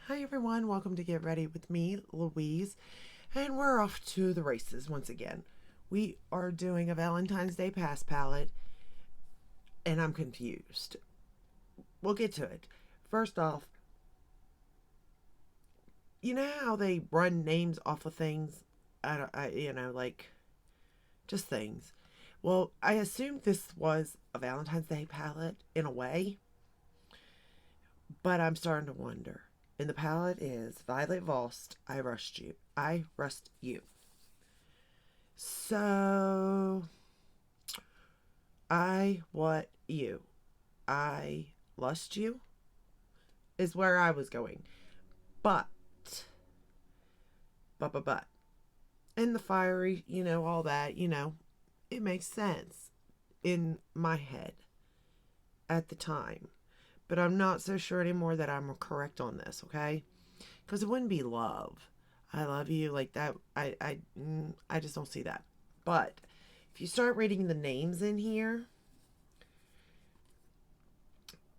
Hi everyone, welcome to Get Ready with me, Louise, and we're off to the races once again. We are doing a Valentine's Day pass palette, and I'm confused. We'll get to it. First off, you know how they run names off of things? Like just things. Well, I assumed this was a Valentine's Day palette in a way, but I'm starting to wonder. And the palette is Violet Vost, I Rust You. I Rust You. So, I what you. I lust you is where I was going. But, but. And the fiery, all that, it makes sense in my head at the time. But I'm not so sure anymore that I'm correct on this, okay? Because it wouldn't be love. I love you like that. I just don't see that. But if you start reading the names in here,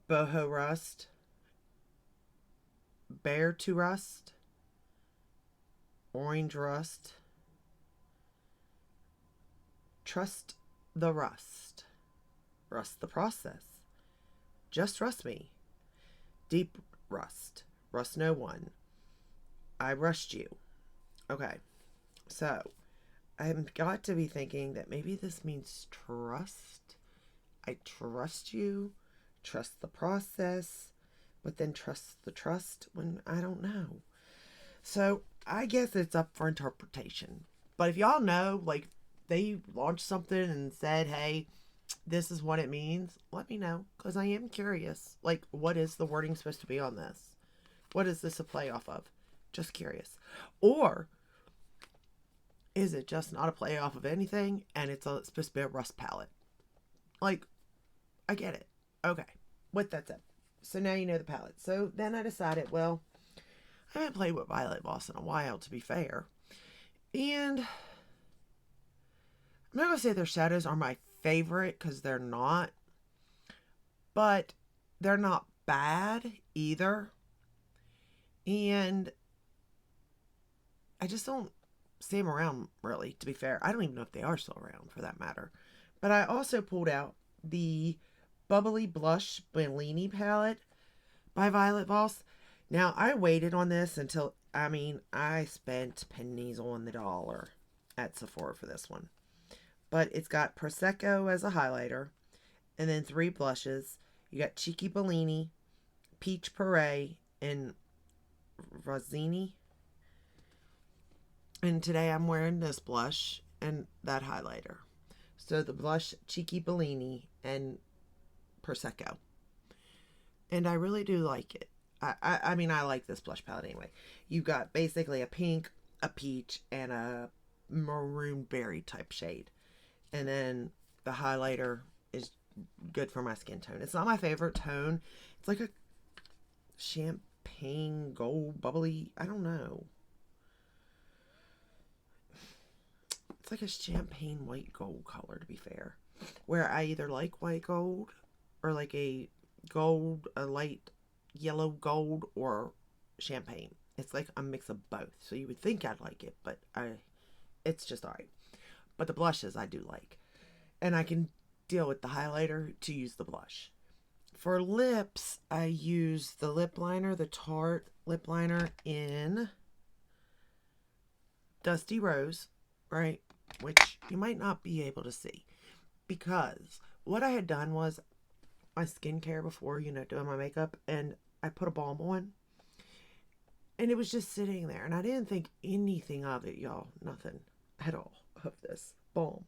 Boho Rust, Bear to Rust, Orange Rust, Trust the Rust, Rust the Process, Just Rust Me, Deep Rust, Rust No One, I Rust You. Okay, so I've got to be thinking that maybe this means trust. I trust you, trust the process, but then trust the trust when I don't know. So I guess it's up for interpretation. But if y'all know, like, they launched something and said, hey, this is what it means, let me know, because I am curious. Like, what is the wording supposed to be on this? What is this a play off of? Just curious. Or is it just not a play off of anything and it's supposed to be a rust palette? Like, I get it. Okay. With that said, so now you know the palette. So then I decided, well, I haven't played with Violet Boss in a while, to be fair. And I'm not going to say their shadows are my favorite because they're not, but they're not bad either. And I just don't see them around, really, to be fair. I don't even know if they are still around, for that matter. But I also pulled out the Bubbly Blush Bellini palette by Violet Voss. Now, I waited on this until, I spent pennies on the dollar at Sephora for this one. But it's got Prosecco as a highlighter, and then 3 blushes. You got Cheeky Bellini, Peach Puree, and Rossini. And today I'm wearing this blush and that highlighter. So the blush, Cheeky Bellini, and Prosecco. And I really do like it. I like this blush palette anyway. You've got basically a pink, a peach, and a maroon berry type shade. And then the highlighter is good for my skin tone. It's not my favorite tone. It's like a champagne gold bubbly. I don't know. It's like a champagne white gold color, to be fair. Where I either like white gold or like a gold, a light yellow gold, or champagne. It's like a mix of both. So you would think I'd like it, but it's just alright. But the blushes I do like. And I can deal with the highlighter to use the blush. For lips, I use the lip liner, the Tarte lip liner in Dusty Rose, right? Which you might not be able to see. Because what I had done was my skincare before, doing my makeup, and I put a balm on. And it was just sitting there. And I didn't think anything of it, y'all. Nothing at all of this balm.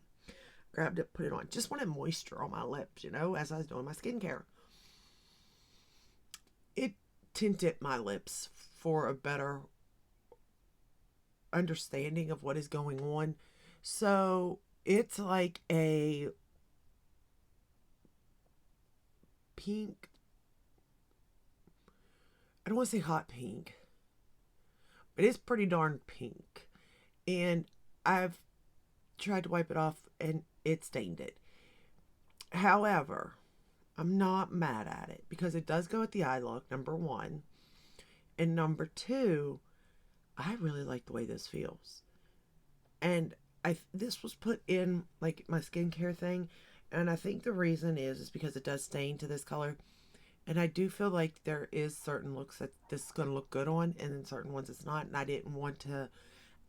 Grabbed it, put it on. Just wanted moisture on my lips, as I was doing my skincare. It tinted my lips for a better understanding of what is going on. So it's like a pink. I don't want to say hot pink, but it's pretty darn pink. And I've tried to wipe it off and it stained it. However, I'm not mad at it because it does go with the eye look, number one. And number two, I really like the way this feels. And this was put in like my skincare thing, and I think the reason is because it does stain to this color. And I do feel like there is certain looks that this is going to look good on, and then certain ones it's not. And I didn't want to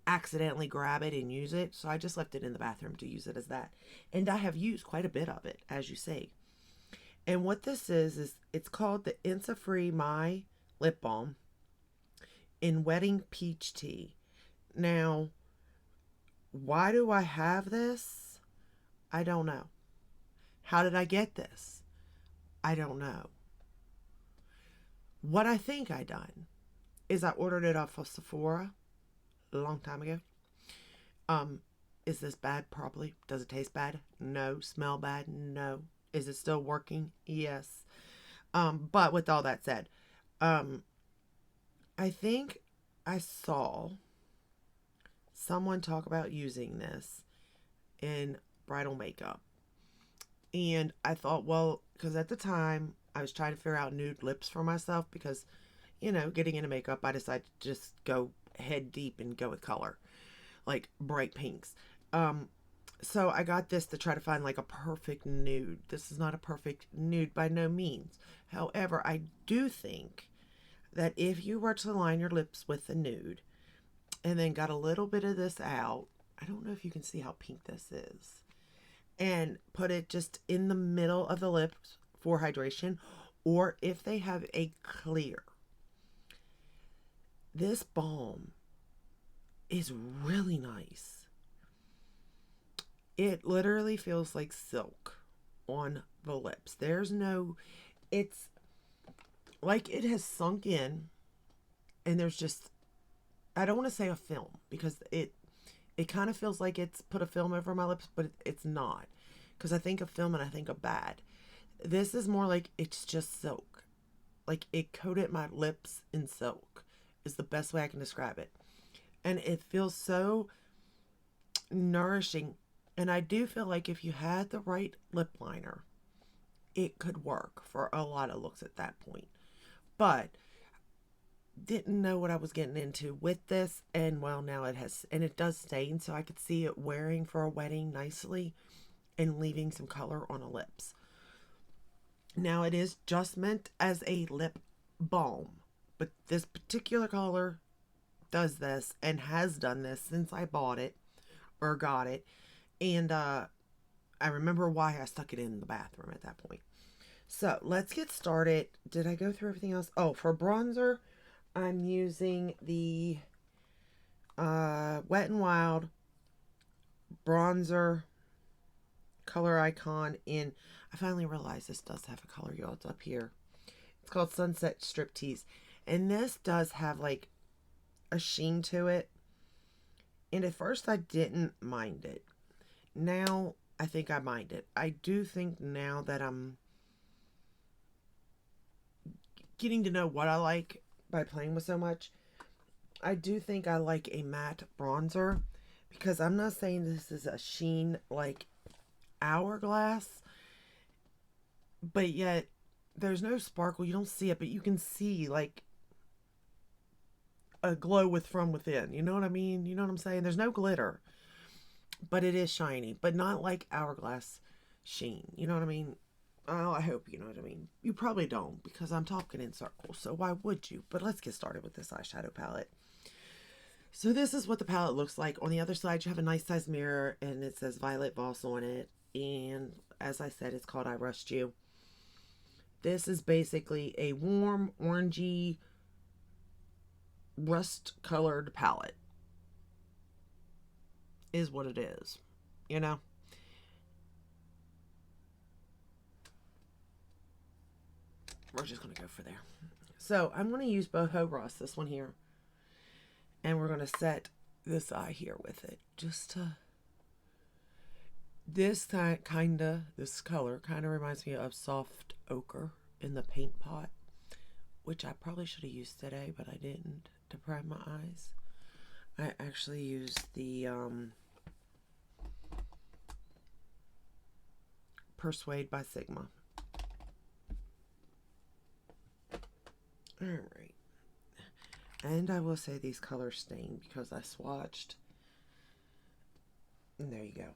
accidentally grab it and use it, so I just left it in the bathroom to use it as that. And I have used quite a bit of it, as you see. And what this is it's called the Insa-Free My Lip Balm in Wedding Peach Tea. Now, why do I have this? I don't know. How did I get this? I don't know. What I think I done is I ordered it off of Sephora a long time ago. Um, is this bad? Probably. Does it taste bad? No. Smell bad? No. Is it still working? Yes. But with all that said, um, I think I saw someone talk about using this in bridal makeup. And I thought, well, because at the time I was trying to figure out nude lips for myself because, getting into makeup, I decided to just go head deep and go with color, like bright pinks. Um, so I got this to try to find like a perfect nude. This is not a perfect nude by no means. However, I do think that if you were to line your lips with a nude and then got a little bit of this out, I don't know if you can see how pink this is, and put it just in the middle of the lips for hydration, or if they have a clear, this balm is really nice. It literally feels like silk on the lips. It's like it has sunk in, and there's just, I don't want to say a film because it kind of feels like it's put a film over my lips, but it's not. Because I think of film and I think of bad. This is more like it's just silk. Like it coated my lips in silk, is the best way I can describe it. And it feels so nourishing. And I do feel like if you had the right lip liner, it could work for a lot of looks at that point. But didn't know what I was getting into with this, and well, now it does stain, so I could see it wearing for a wedding nicely and leaving some color on the lips. Now, it is just meant as a lip balm, but this particular color does this and has done this since I bought it or got it. And I remember why I stuck it in the bathroom at that point. So let's get started. Did I go through everything else? Oh, for bronzer, I'm using the Wet n Wild bronzer color icon in, I finally realized this does have a color, y'all. It's up here. It's called Sunset Striptease. And this does have like a sheen to it. And at first I didn't mind it. Now I think I mind it. I do think now that I'm getting to know what I like by playing with so much, I do think I like a matte bronzer, because I'm not saying this is a sheen like Hourglass, but yet there's no sparkle. You don't see it, but you can see like a glow from within. You know what I mean? You know what I'm saying? There's no glitter, but it is shiny, but not like Hourglass sheen. You know what I mean? Oh, I hope you know what I mean. You probably don't, because I'm talking in circles, so why would you? But let's get started with this eyeshadow palette. So this is what the palette looks like. On the other side, you have a nice size mirror, and it says Violet Voss on it. And as I said, it's called I Rushed You. This is basically a warm, orangey, rust-colored palette. Is what it is, you know? We're just going to go for there. So I'm going to use Boho Rust, this one here. And we're going to set this eye here with it. Just to... This color kind of reminds me of soft ochre in the paint pot, which I probably should have used today, but I didn't, to prime my eyes. I actually used the Persuade by Sigma. Alright. And I will say these colors stain because I swatched. And there you go.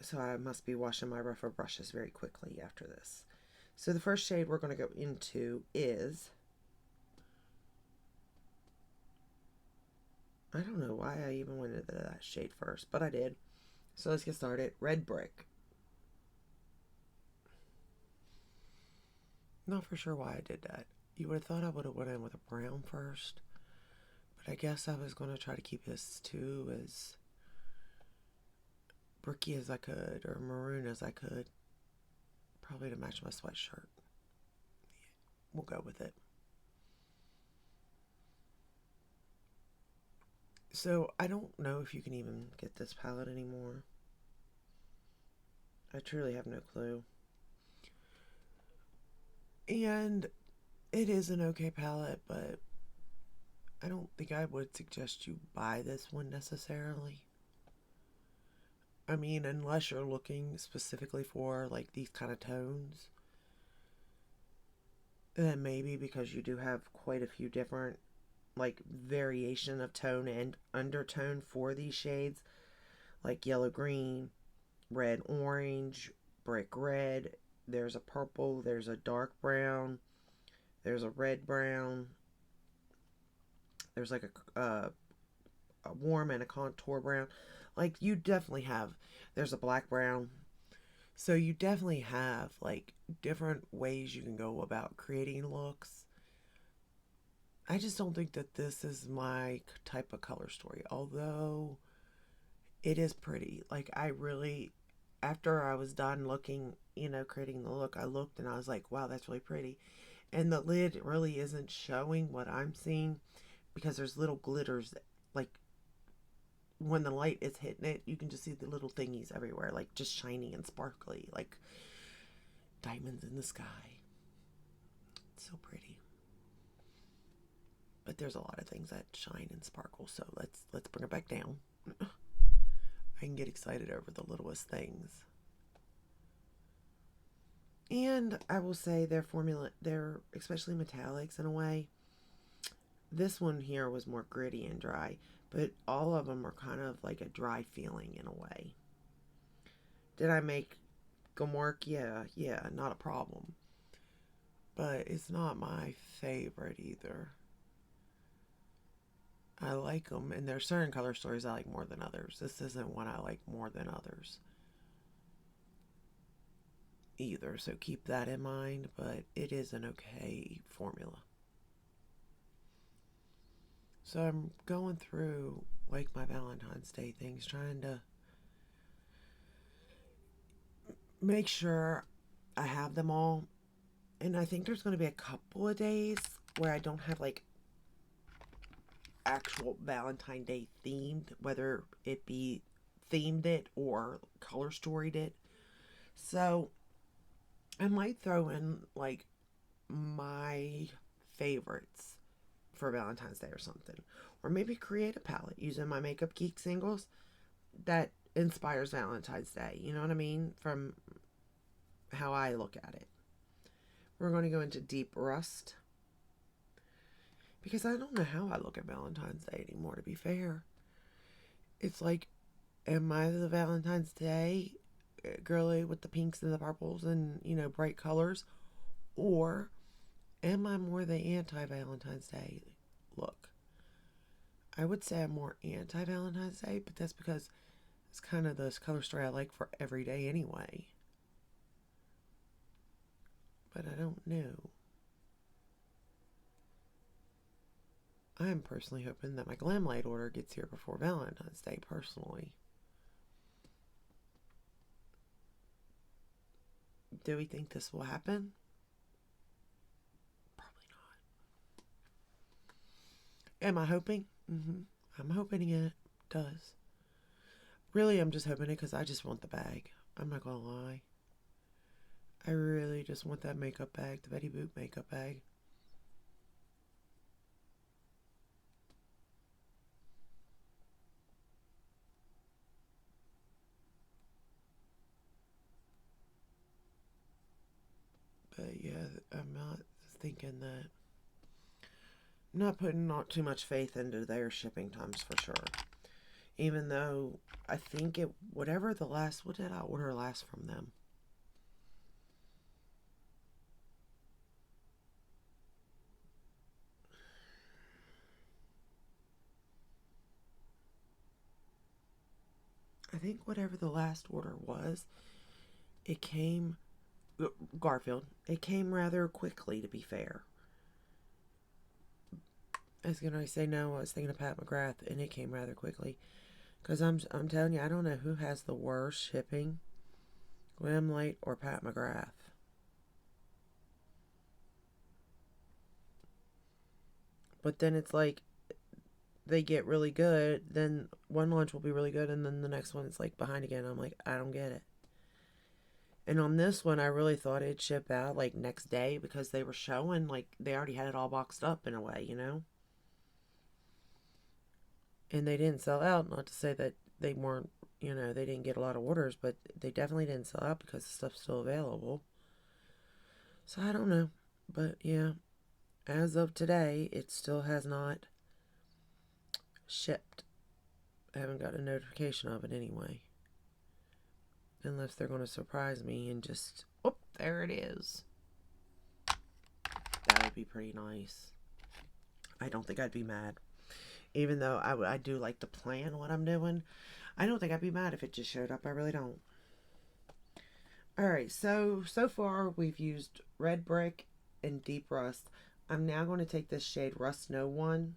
So I must be washing my rougher brushes very quickly after this. So the first shade we're going to go into is, I don't know why I even went into that shade first, but I did. So let's get started. Red Brick. Not for sure why I did that. You would have thought I would have went in with a brown first, but I guess I was going to try to keep this too as bricky as I could, or maroon as I could, probably to match my sweatshirt. We'll go with it. So I don't know if you can even get this palette anymore. I truly have no clue. And it is an okay palette, but I don't think I would suggest you buy this one necessarily. I mean, unless you're looking specifically for like these kind of tones, then maybe, because you do have quite a few different like variation of tone and undertone for these shades, like yellow green, red orange, brick red. There's a purple, there's a dark brown, there's a red brown, there's like a warm and a contour brown. Like you definitely have, there's a black brown. So you definitely have like different ways you can go about creating looks. I just don't think that this is my type of color story, although it is pretty. Like I really, after I was done looking, creating the look, I looked and I was like, wow, that's really pretty. And the lid really isn't showing what I'm seeing because there's little glitters, like when the light is hitting it, you can just see the little thingies everywhere, like just shiny and sparkly, like diamonds in the sky. It's so pretty. But there's a lot of things that shine and sparkle, so let's bring it back down. I can get excited over the littlest things. And I will say they're especially metallics in a way. This one here was more gritty and dry, but all of them are kind of like a dry feeling in a way. Did I make them work? Yeah, not a problem. But it's not my favorite either. I like them, and there's certain color stories I like more than others. This isn't one I like more than others either, so keep that in mind, but it is an okay formula. So I'm going through like my Valentine's Day things, trying to make sure I have them all. And I think there's going to be a couple of days where I don't have like actual Valentine Day themed, whether it be themed it or color storied it. So I might throw in like my favorites for Valentine's Day or something. Or maybe create a palette using my Makeup Geek singles that inspires Valentine's Day. You know what I mean? From how I look at it. We're going to go into Deep Rust because I don't know how I look at Valentine's Day anymore, to be fair. It's like, am I the Valentine's Day girly with the pinks and the purples and, bright colors? Or am I more the anti Valentine's Day look? I would say I'm more anti Valentine's Day, but that's because it's kind of this color story I like for every day anyway. But I don't know. I'm personally hoping that my glam light order gets here before Valentine's Day, personally. Do we think this will happen? Probably not. Am I hoping? I'm hoping it does. Really, I'm just hoping it because I just want the bag. I'm not gonna lie. I really just want that makeup bag, the Betty Boop makeup bag. But yeah, I'm not thinking that not putting not too much faith into their shipping times for sure. Even though I think it, whatever the last, what did I order last from them? I think whatever the last order was, it came, Garfield, it came rather quickly, to be fair. I was going to say no, I was thinking of Pat McGrath, and it came rather quickly. Because I'm telling you, I don't know who has the worst shipping, Grwm Light or Pat McGrath. But then it's like they get really good, then one launch will be really good, and then the next one it's like behind again. I'm like, I don't get it. And on this one, I really thought it'd ship out like next day because they were showing like they already had it all boxed up in a way, you know? And they didn't sell out. Not to say that they weren't, they didn't get a lot of orders, but they definitely didn't sell out because the stuff's still available. So I don't know. But yeah, as of today, it still has not shipped. I haven't got a notification of it anyway. Unless they're going to surprise me and just, oh, there it is. That would be pretty nice. I don't think I'd be mad. Even though I do like to plan what I'm doing, I don't think I'd be mad if it just showed up. I really don't. Alright, so far we've used red brick and deep rust. I'm now going to take this shade Rust No 1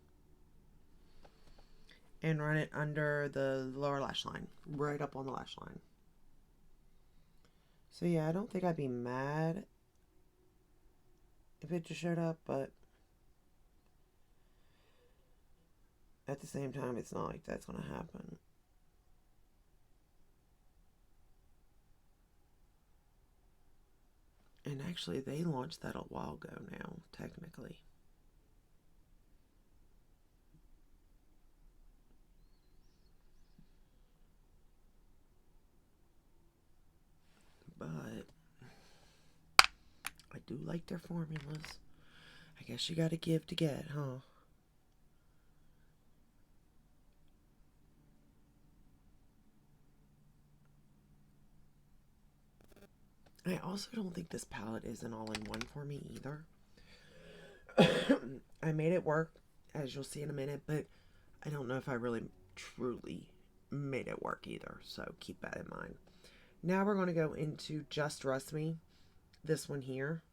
and run it under the lower lash line, right up on the lash line. So yeah, I don't think I'd be mad if it just showed up, but at the same time, it's not like that's going to happen. And actually, they launched that a while ago now, technically. But I do like their formulas. I guess you gotta give to get, huh? I also don't think this palette is an all-in-one for me either. I made it work, as you'll see in a minute, but I don't know if I really truly made it work either, so keep that in mind. Now we're going to go into Just Rust Me, this one here.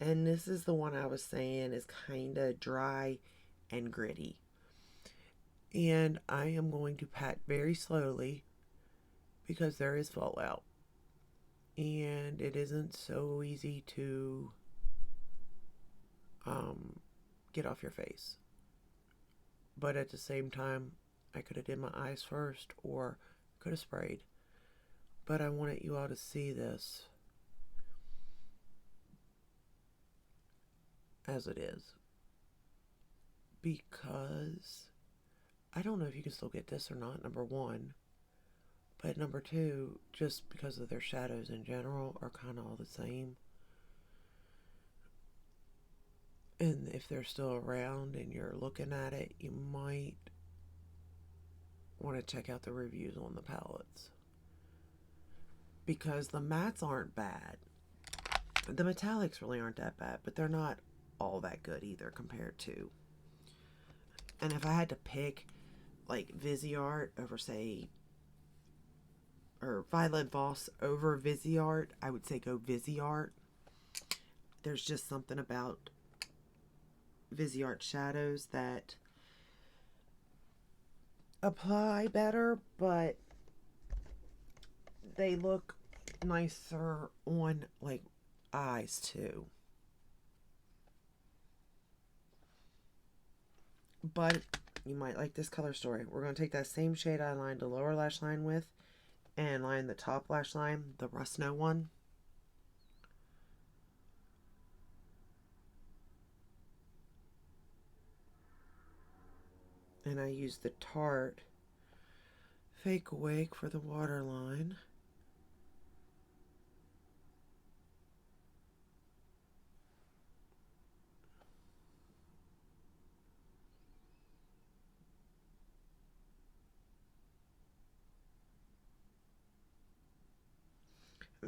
And this is the one I was saying is kind of dry and gritty. And I am going to pat very slowly because there is fallout. And it isn't so easy to get off your face. But at the same time, I could have did my eyes first or could have sprayed. But I wanted you all to see this as it is. Because I don't know if you can still get this or not, number one. But number two, just because of their shadows in general are kind of all the same. And if they're still around and you're looking at it, you might want to check out the reviews on the palettes. Because the mattes aren't bad. The metallics really aren't that bad, but they're not all that good either compared to. And if I had to pick like Viseart over, say, or Violet Voss over Viseart, I would say go Viseart. There's just something about Viseart shadows that apply better, but they look nicer on like eyes too. But you might like this color story. We're going to take that same shade I lined the lower lash line with and line the top lash line, the Rust No 1. And I use the Tarte Fake Awake for the waterline.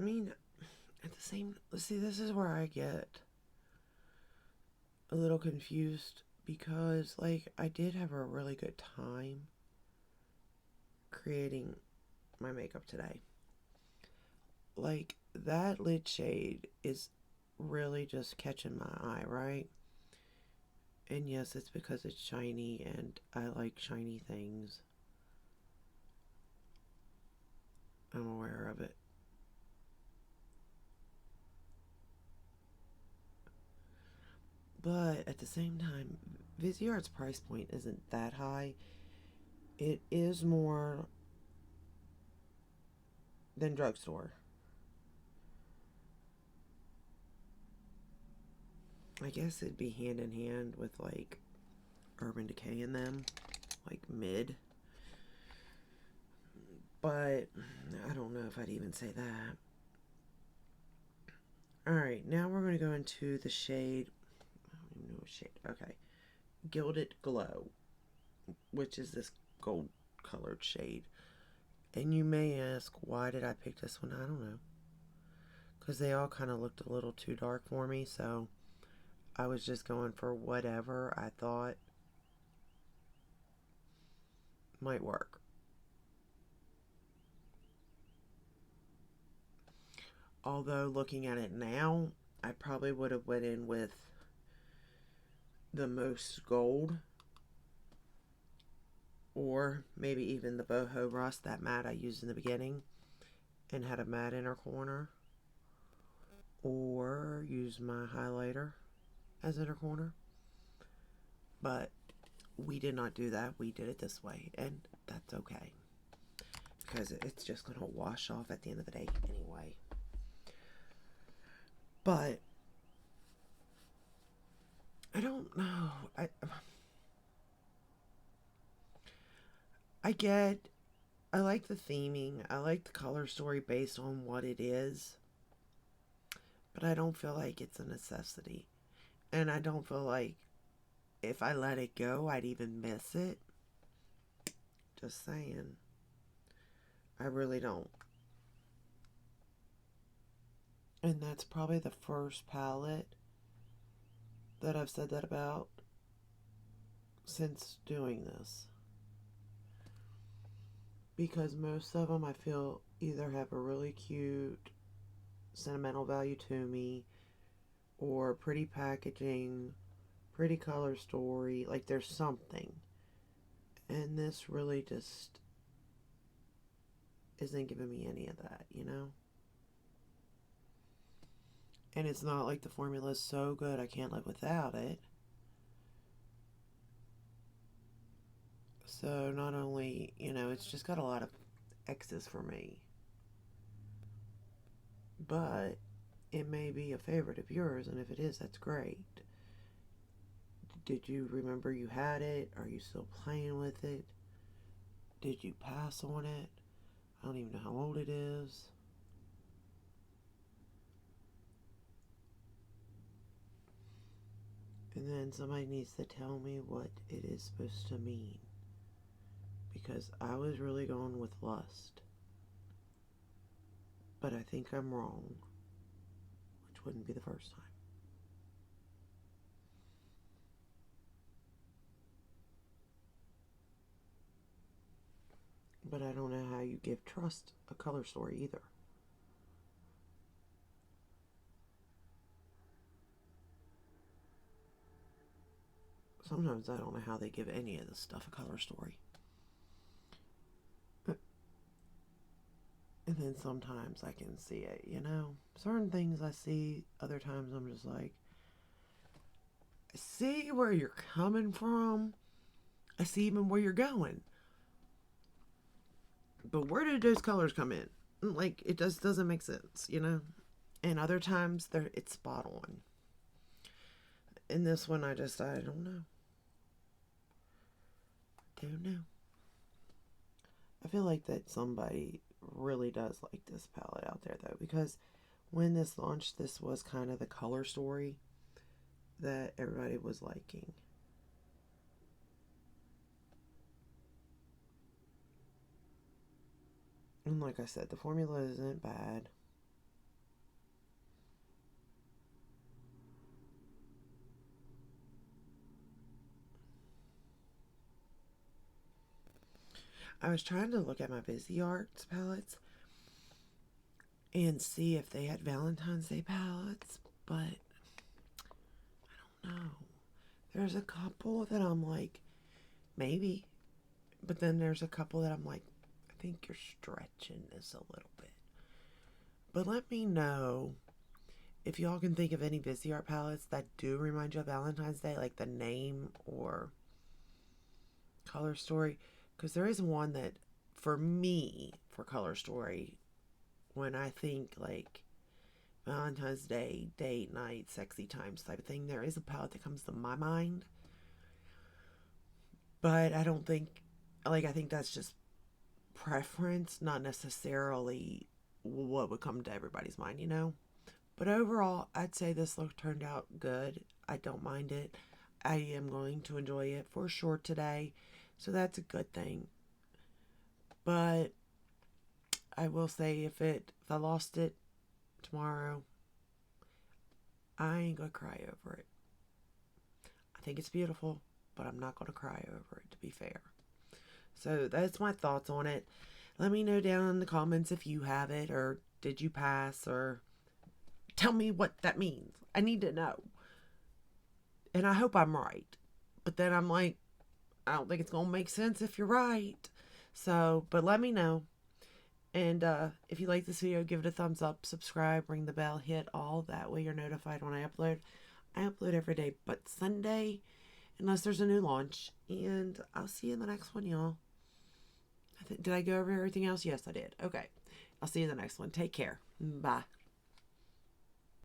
mean, at the same, see, this is where I get a little confused because, like, I did have a really good time creating my makeup today. Like, that lid shade is really just catching my eye, right? And yes, it's because it's shiny and I like shiny things. I'm aware of it. But at the same time, Viseart's price point isn't that high. It is more than drugstore. I guess it'd be hand in hand with like Urban Decay in them, like mid. But I don't know if I'd even say that. Alright, now we're going to go into the shade. I don't even know what shade. Okay. Gilded Glow, which is this gold colored shade. And you may ask, why did I pick this one? I don't know. Because they all kind of looked a little too dark for me, so I was just going for whatever I thought might work. Although looking at it now, I probably would have went in with the most gold, or maybe even the boho rust, that matte I used in the beginning and had a matte inner corner, or use my highlighter as inner corner. But we did not do that. We did it this way, and that's okay because it's just going to wash off at the end of the day anyway. But I don't know. I like the theming. I like the color story based on what it is. But I don't feel like it's a necessity. And I don't feel like if I let it go, I'd even miss it. Just saying. I really don't. And that's probably the first palette that I've said that about since doing this. Because most of them I feel either have a really cute sentimental value to me, or pretty packaging, pretty color story, like there's something. And this really just isn't giving me any of that, you know? And it's not like the formula is so good I can't live without it. So not only, it's just got a lot of X's for me, but it may be a favorite of yours, and if it is, that's great. Did you remember you had it? Are you still playing with it? Did you pass on it? I don't even know how old it is. And then somebody needs to tell me what it is supposed to mean. Because I was really going with lust. But I think I'm wrong. Which wouldn't be the first time. But I don't know how you give trust a color story either. Sometimes I don't know how they give any of this stuff a color story. And then sometimes I can see it, Certain things I see, other times I'm just like, I see where you're coming from. I see even where you're going. But where did those colors come in? Like, it just doesn't make sense, And other times, it's spot on. In this one, I don't know. Don't know. I feel like that somebody really does like this palette out there, though, because when this launched, this was kind of the color story that everybody was liking. And like I said, the formula isn't bad. I was trying to look at my Busy Arts palettes and see if they had Valentine's Day palettes, but I don't know. There's a couple that I'm like, maybe. But then there's a couple that I'm like, I think you're stretching this a little bit. But let me know if y'all can think of any Busy Art palettes that do remind you of Valentine's Day, like the name or color story. Because there is one that, for me, for color story, when I think like Valentine's Day, date night, sexy times type of thing, there is a palette that comes to my mind. But I don't think, like, I think that's just preference, not necessarily what would come to everybody's mind, you know? But overall, I'd say this look turned out good. I don't mind it. I am going to enjoy it for sure today. So that's a good thing. But I will say if I lost it tomorrow, I ain't gonna cry over it. I think it's beautiful, but I'm not gonna cry over it, to be fair. So that's my thoughts on it. Let me know down in the comments if you have it, or did you pass, or tell me what that means. I need to know. And I hope I'm right. But then I'm like, I don't think it's going to make sense if you're right. So, but let me know. And if you like this video, give it a thumbs up, subscribe, ring the bell, hit all. That way you're notified when I upload. I upload every day but Sunday, unless there's a new launch. And I'll see you in the next one, y'all. Did I go over everything else? Yes, I did. Okay. I'll see you in the next one. Take care. Bye.